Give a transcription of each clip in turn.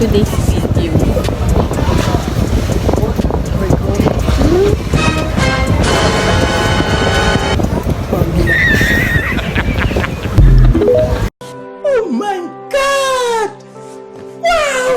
today's video. Oh my God! Wow!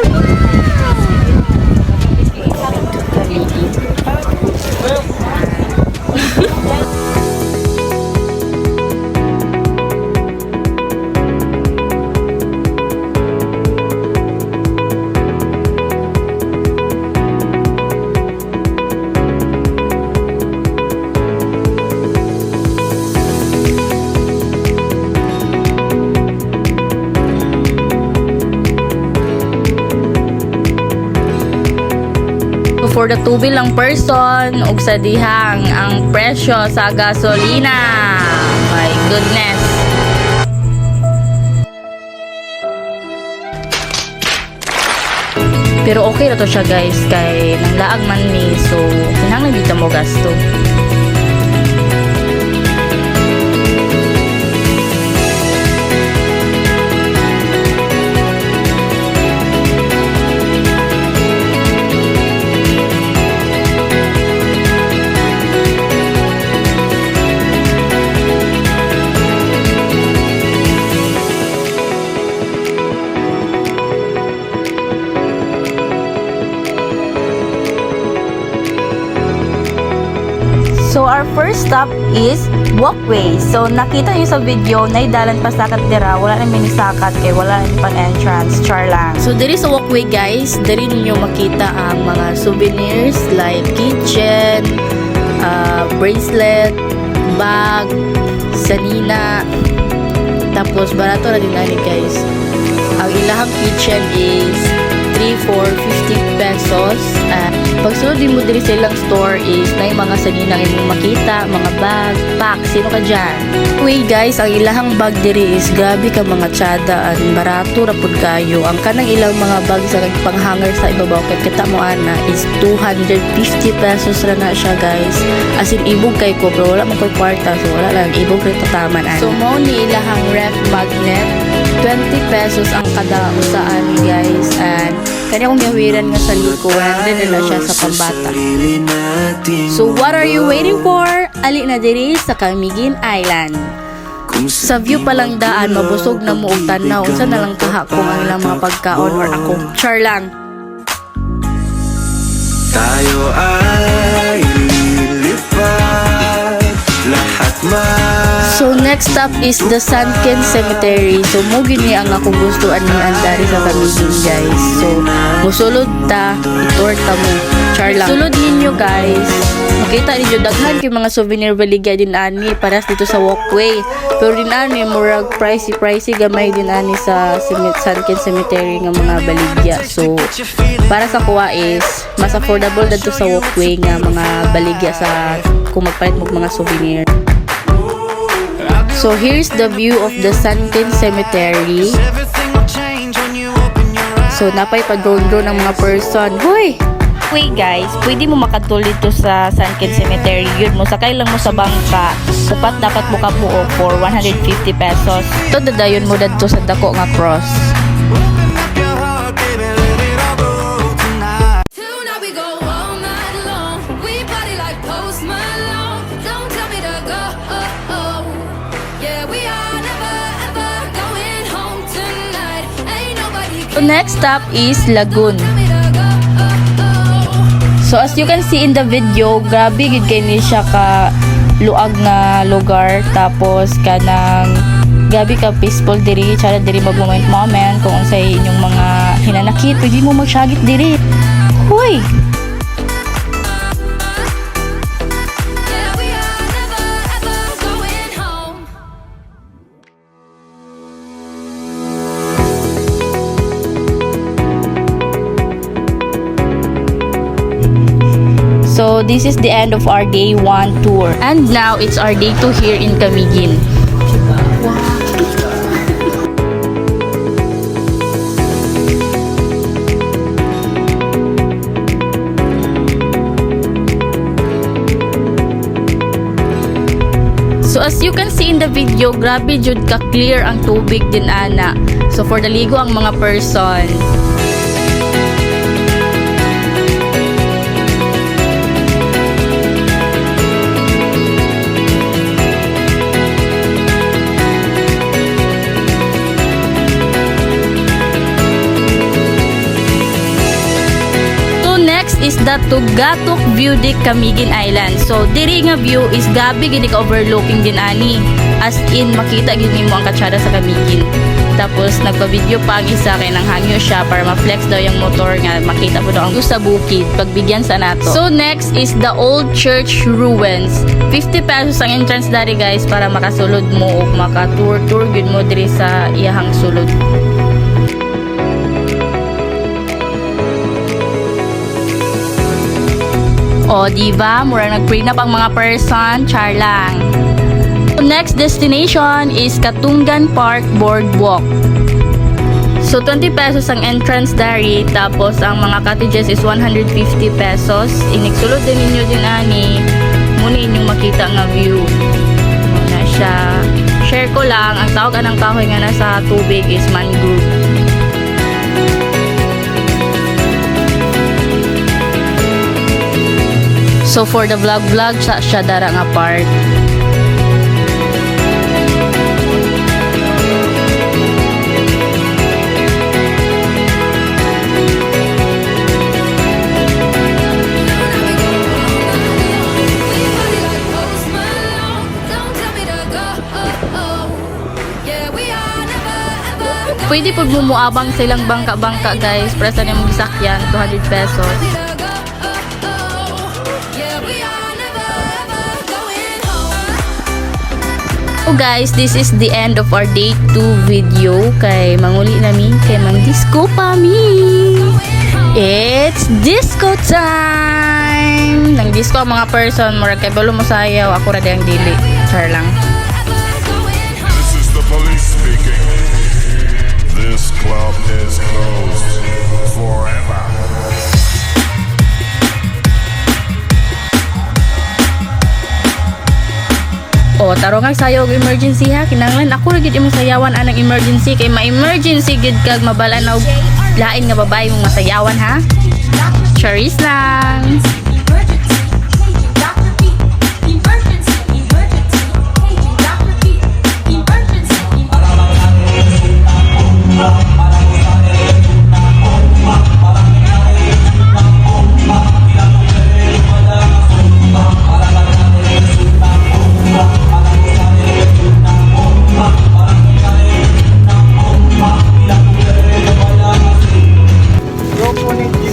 For the tubilang person ug sa dihang ang presyo sa gasolina. My goodness. Pero okay na to siya guys kay nanglaag man ni so kinahanglan dito mo gasto. So our first stop is walkway. So nakita niyo sa video na idalan pa sakat dira, wala na minisakat kay wala na pang entrance, char lang. So diri sa walkway guys, diri niyo makita ang mga souvenirs like kitchen, bracelet, bag, sanina. Tapos barato na din ani guys. Ang ilahang kitchen is 3-4-50 pesos. Pag sunod din mo diri sa ilang store is na yung mga saninang imong makita, mga bag, pack, sino ka dyan? Anyway guys, ang ilahang bag diri is grabe ka mga tsada, ang barato rapod kayo. Ang kanang ilang mga bag sa panghanger sa ibabaw kay kita mo ana is 250 pesos ra na siya guys. As in ibog kay ko pero wala man koy kwarta so wala lang ibog rin tataman ana. So mo ni ilahang ref magnet 20 pesos ang kada usaan guys, and kanya kong gawiran nga sa liko 100 na siya sa pambata. So what are you waiting for? Ali na diri sa Camiguin Island. Sa view pa lang daan mabusog na mo og tanaw unsa na lang kaha kung ang ilang mga pagkaon or ako char lang. Tayo ay lilipat lahat So next stop is the Sunken Cemetery. So mo gini ang ako gustuan ni andari sa Camiguin guys. So musulod ta, itorta mo. Char lang. Sulod ninyo guys. Makita ninyo daghan kay mga souvenir baligya din ani paras dito sa walkway. Pero din ani murag pricey gamay din ani sa Sunken Cemetery nga mga baligya. So para sa kuha is mas affordable dito sa walkway nga mga baligya sa kung magpalit mo mga souvenir. So here's the view of the Sunken Cemetery. So napay pa-drone ng mga person. Hoy! Wait guys, pwede mo makatul dito sa Sunken Cemetery. Yun mo, sakay lang mo sa bangka. Upat dapat mo kabuo for 150 pesos. Ito dadayon mo dito sa dako nga cross. So next stop is Lagoon. So as you can see in the video, grabe gid kay ni siya ka luag na lugar, tapos kanang grabe ka peaceful diri, tsara diri mag-moment kung unsay inyong mga hinanakit, pwede mo magsyagit diri. Hoy! So this is the end of our day 1 tour. And now it's our day 2 here in Camiguin. So as you can see in the video, grabe jud ka clear ang tubig din ana. So for the ligo ang mga person. the Tugatok View di Camiguin Island. So diri nga view is gabi gini ka overlooking din ani. As in makita gini mo ang katsada sa Camiguin. Tapos nagpa-video pa ang isa kay nang hangyo siya para ma-flex daw yung motor nga makita po daw ang sa bukid pagbigyan sa nato. So next is the old church ruins. 50 pesos ang entrance dari guys para makasulod mo o maka-tour gud mo diri sa iyahang sulod. O, diba? Mura nag-prenup ang mga person. Char lang. Next destination is Katungan Park Boardwalk. So, 20 pesos ang entrance dari. Tapos, ang mga cottages is 150 pesos. Iniksulod din ninyo din ani. Muna inyong makita nga view. Muna siya. Share ko lang. Ang tawag ng kahoy nga nasa tubig is mangrove. So for the vlog siya dara nga part. Pwede pag mumuabang silang bangka-bangka guys. Presa niya mong sakyan, 200 pesos. So guys, this is the end of our day 2 video. Kay manguli namin, kay mang-disco pa mi. It's disco time! Nang disco ang mga person, murag kay balo mo sayaw, ako ra ang dili. Char lang. This is the police speaking. This club is closed forever. O, taro nga sayo og emergency ha. Kinanglan ako ra gid imong sayawan anang emergency kay ma-emergency gid kag mabala na og lain nga babae mong masayawan ha. Charis lang.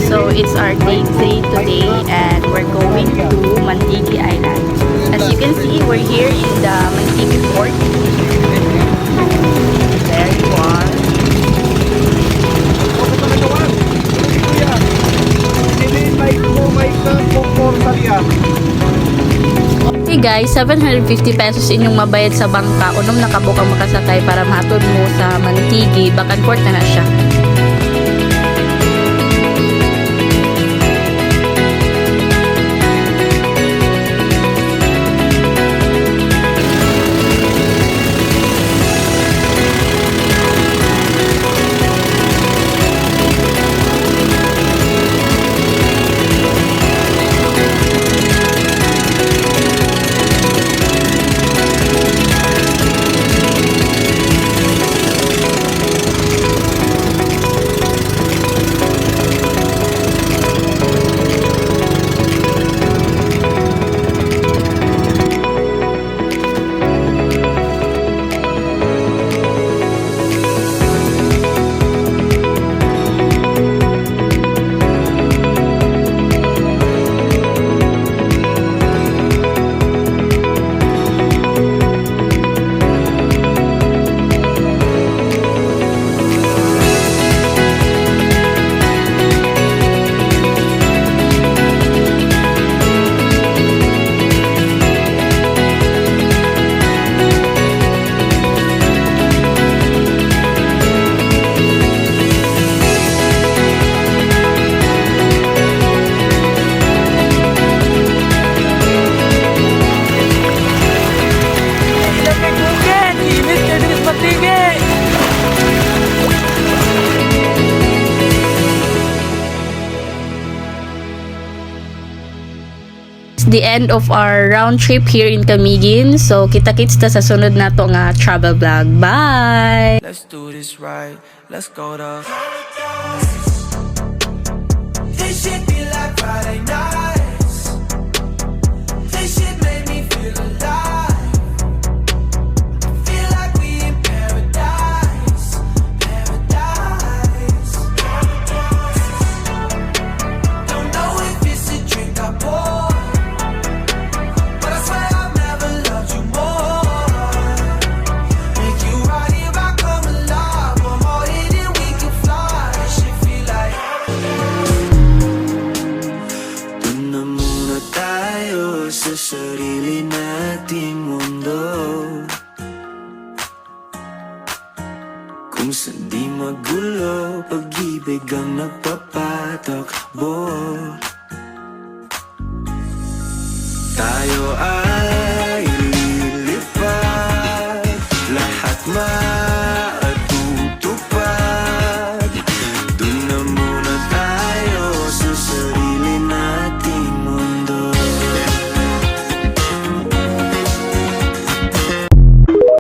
So it's our day 3 today and we're going to Mantigi Island. As you can see, we're here in the Mantigi port. There you are. Okay guys, 750 pesos inyong mabayad sa bangka. Unom nakabuk ang makasakay para mahatod mo sa Mantigi. Bakan port na siya. The end of our round trip here in Camiguin. So kita-kits ta sa sunod nato nga travel vlog. Bye. Let's do this right. Let's go to. This shit be like Friday nights. This shit made me feel alive. Feel like we in paradise, paradise. Don't know if it's a drink I pour, but I swear I've never loved you more. Make you right here, I come alive. One more hit and we can fly. Shit feel like dun na muna tayo sa sarili nating mundo, kung saan di magulo, pag-ibig ang nagpapatakbo. Tayo ay